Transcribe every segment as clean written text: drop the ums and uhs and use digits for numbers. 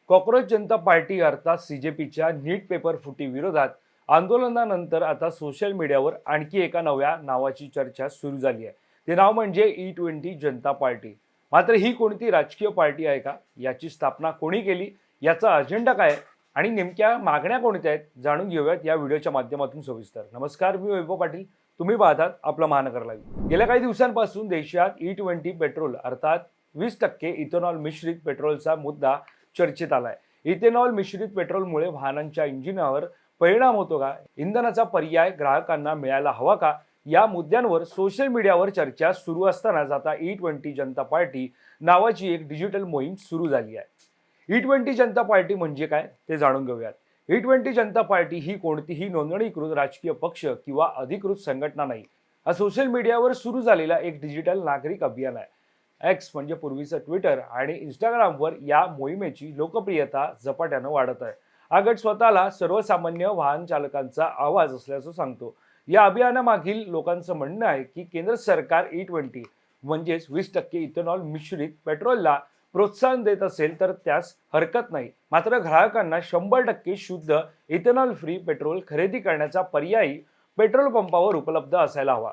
Cockroach जनता party अर्थात सीजेपीच्या नीट paper फुटी विरोधात आंदोलनानंतर आता सोशल मीडियावर आणखी एका नव्या नावाची चर्चा सुरू झाली आहे. ते नाव म्हणजे E20 जनता पार्टी. मात्र ही कोणती राजकीय पार्टी आहे का? याची स्थापना कोणी केली? याचा अजेंडा काय आहे? आणि नेमक्या मागण्या कोणत्या आहेत? जाणून घेऊयात या व्हिडिओच्या माध्यमातून सविस्तर. नमस्कार, मी वैभव पाटील. तुम्ही पाहतात आपलं महानगर लाईव्ह. गेल्या काही दिवसांपासून देशात E20 पेट्रोल अर्थात 20% इथेनॉल मिश्रित पेट्रोलचा मुद्दा चर्चेत आलाय. इथेनॉल मिश्रित पेट्रोलमुळे वाहनांच्या इंजिनावर परिणाम होतो का? इंधनाचा पर्याय ग्राहकांना मिळायला हवा का? या मुद्द्यांवर सोशल मीडियावर चर्चा सुरू असतानाच आता E20 जनता पार्टी नावाची एक डिजिटल मोहीम सुरू झाली आहे. E20 जनता पार्टी म्हणजे काय ते जाणून घेऊयात. E20 जनता पार्टी ही कोणतीही नोंदणीकृत राजकीय पक्ष किंवा अधिकृत संघटना नाही. हा सोशल मीडियावर सुरू झालेला एक डिजिटल नागरिक अभियान आहे. एक्स म्हणजे पूर्वीचं ट्विटर आणि इंस्टाग्रामवर या मोहिमेची लोकप्रियता झपाट्यानं वाढत आहे. हा गट स्वतःला सर्वसामान्य वाहन चालकांचा आवाज असल्याचं सांगतो. या अभियानामागील लोकांचं म्हणणं आहे की केंद्र सरकार E20 म्हणजेच 20% इथेनॉल मिश्रित पेट्रोलला प्रोत्साहन देत असेल तर त्यास हरकत नाही. मात्र ग्राहकांना 100% शुद्ध इथेनॉल फ्री पेट्रोल खरेदी करण्याचा पर्यायी पेट्रोल पंपावर उपलब्ध असायला हवा.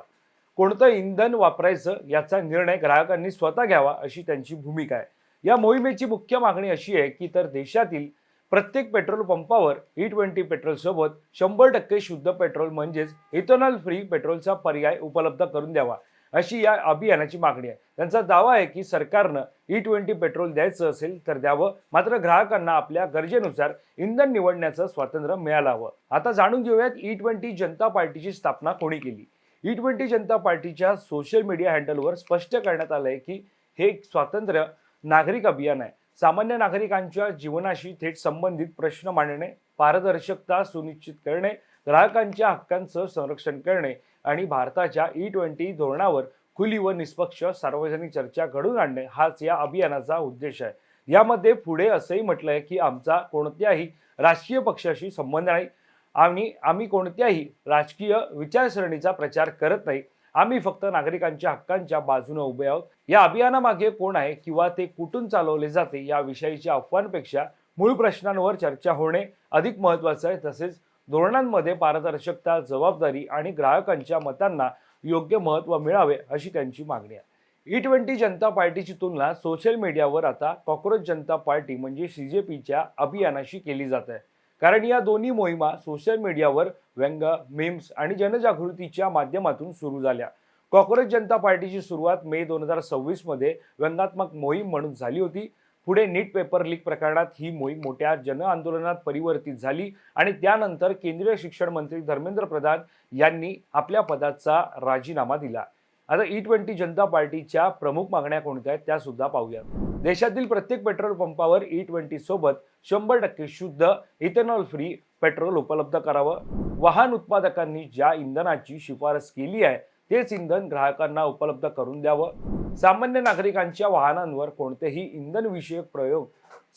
कोणतं इंधन वापरायचं याचा निर्णय ग्राहकांनी स्वतः घ्यावा अशी त्यांची भूमिका आहे. या मोहिमेची मुख्य मागणी अशी आहे की तर देशातील प्रत्येक पेट्रोल पंपावर E20 पेट्रोल सोबत 100% शुद्ध पेट्रोल म्हणजेच इथेनॉल फ्री पेट्रोलचा पर्याय उपलब्ध करून द्यावा अशी या अभियानाची मागणी आहे. त्यांचा दावा आहे की सरकारनं E20 पेट्रोल द्यायचं असेल तर द्यावं, मात्र ग्राहकांना आपल्या गरजेनुसार इंधन निवडण्याचं स्वातंत्र्य मिळालं हवं. आता जाणून घेऊयात E20 जनता पार्टीची स्थापना कोणी केली. E20 जनता पार्टीच्या सोशल मीडिया हँडलवर स्पष्ट करण्यात आलंय की हे एक स्वातंत्र्य नागरिक अभियान आहे. सामान्य नागरिकांच्या जीवनाशी थेट संबंधित प्रश्न मांडणे, पारदर्शकता सुनिश्चित करणे, ग्राहकांच्या हक्कांचं संरक्षण करणे आणि भारताच्या E20 धोरणावर खुली व निष्पक्ष सार्वजनिक चर्चा घडवून आणणे हाच या अभियानाचा उद्देश आहे. यामध्ये पुढे असंही म्हटलंय की आमचा कोणत्याही राजकीय पक्षाशी संबंध नाही. आम्ही कोणत्याही राजकीय विचारसरणीचा प्रचार करत नाही. आम्ही फक्त नागरिकांच्या हक्कांच्या बाजूने उभे आहोत. या अभियानामागे कोण आहे किंवा ते कुठून चालवले जाते याविषयीच्या अफवांपेक्षा मूळ प्रश्नांवर चर्चा होणे अधिक महत्त्वाचं आहे. तसेच धोरणांमध्ये पारदर्शकता, जबाबदारी आणि ग्राहकांच्या मतांना योग्य महत्त्व मिळावे अशी त्यांची मागणी आहे. E20 जनता पार्टीची तुलना सोशल मीडियावर आता कॉक्रोच जनता पार्टी म्हणजे CJPच्या अभियानाशी केली जात आहे. कारण या दोन्ही मोहिमा सोशल मीडियावर व्यंग, मीम्स आणि जनजागृतीच्या माध्यमातून सुरू झाल्या. कॉक्रोच जनता पार्टीची सुरुवात मे 2026 मध्ये व्यंगात्मक मोहीम म्हणून झाली होती. पुढे नीट पेपर लीक प्रकरणात ही मोहीम मोठ्या जनआंदोलनात परिवर्तित झाली आणि त्यानंतर केंद्रीय शिक्षण मंत्री धर्मेंद्र प्रधान यांनी आपल्या पदाचा राजीनामा दिला. आता E20 जनता पार्टीच्या प्रमुख मागण्या कोणत्या आहेत त्या सुद्धा पाहूयात. देशातील प्रत्येक पेट्रोल पंपावर E20 सोबत 100% शुद्ध इथेनॉल फ्री पेट्रोल उपलब्ध करावं. वाहन उत्पादकांनी ज्या इंधनाची शिफारस केली आहे तेच इंधन ग्राहकांना उपलब्ध करून द्यावं. सामान्य नागरिकांच्या वाहनांवर कोणतेही इंधन विषयक प्रयोग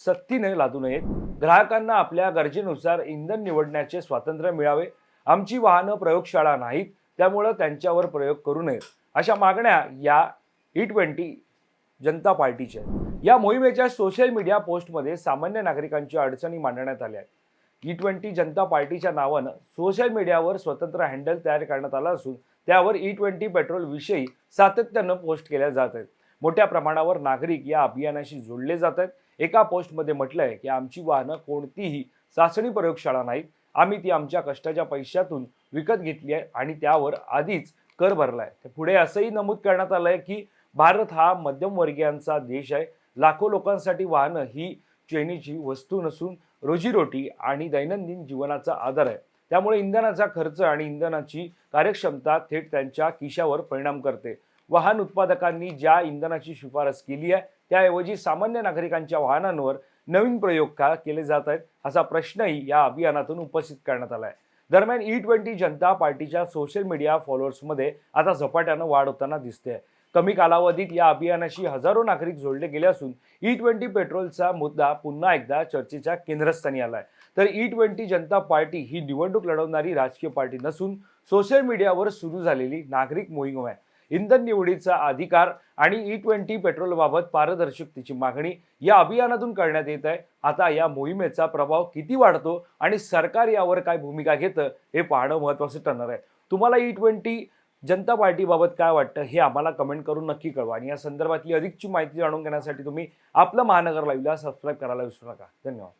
सक्तीने लादू नयेत. ग्राहकांना आपल्या गरजेनुसार इंधन निवडण्याचे स्वातंत्र्य मिळावे. आमची वाहनं प्रयोगशाळा नाहीत, त्यामुळे त्यांच्यावर प्रयोग करू नयेत. अशा मागण्या या E20 जनता पार्टीच्या आहेत. या मोहिमेच्या सोशल मीडिया पोस्टमध्ये सामान्य नागरिकांच्या अडचणी मांडण्यात आल्या आहेत. E20 जनता पार्टीच्या नावानं सोशल मीडियावर स्वतंत्र हँडल तयार करण्यात आला असून त्यावर E20 पेट्रोल विषयी सातत्यानं पोस्ट केल्या जात आहेत. मोठ्या प्रमाणावर नागरिक या अभियानाशी जोडले जात आहेत. एका पोस्टमध्ये म्हटलंय की आमची वाहनं कोणतीही चाचणी प्रयोगशाळा नाहीत. आम्ही ती आमच्या कष्टाच्या पैशातून विकत घेतली आहे आणि त्यावर आधीच कर भरलाय. पुढे असंही नमूद करण्यात आलंय की भारत हा मध्यमवर्गीयांचा देश आहे. लाखो लोकांसाठी वाहनं ही चैनीची वस्तू नसून रोजीरोटी आणि दैनंदिन जीवनाचा आधार आहे. त्यामुळे इंधनाचा खर्च आणि इंधनाची कार्यक्षमता थेट त्यांच्या खिशावर परिणाम करते. वाहन उत्पादकांनी ज्या इंधनाची शिफारस केली आहे त्याऐवजी सामान्य नागरिकांच्या वाहनांवर नवीन प्रयोग का केले जात आहेत असा प्रश्नही या अभियानातून उपस्थित करण्यात आला आहे. दरम्यान E20 जनता पार्टीच्या सोशल मीडिया फॉलोअर्समध्ये आता झपाट्यानं वाढ होताना दिसते. कमी कालावधीत या अभियानाशी हजारो नागरिक जोडले गेले असून E20 पेट्रोलचा मुद्दा पुन्हा एकदा चर्चेच्या केंद्रस्थानी आलाय. तर E20 जनता पार्टी ही निवडणूक लढवणारी राजकीय पार्टी नसून सोशल मीडियावर सुरू झालेली नागरिक मोहीम आहे. इंधन निवडीचा अधिकार आणि E20 पेट्रोलबाबत पारदर्शकतेची मागणी या अभियानातून करण्यात येत आहे. आता या मोहिमेचा प्रभाव किती वाढतो आणि सरकार यावर काय भूमिका घेतं हे पाहणं महत्त्वाचं ठरणार आहे. तुम्हाला E20 जनता पार्टीबाबत काय वाटतं हे आम्हाला कमेंट करून नक्की कळवा आणि या संदर्भातली अधिकची माहिती जाणून घेण्यासाठी तुम्ही आपलं महानगर लाईव्हला सबस्क्राईब करायला विसरू नका. धन्यवाद.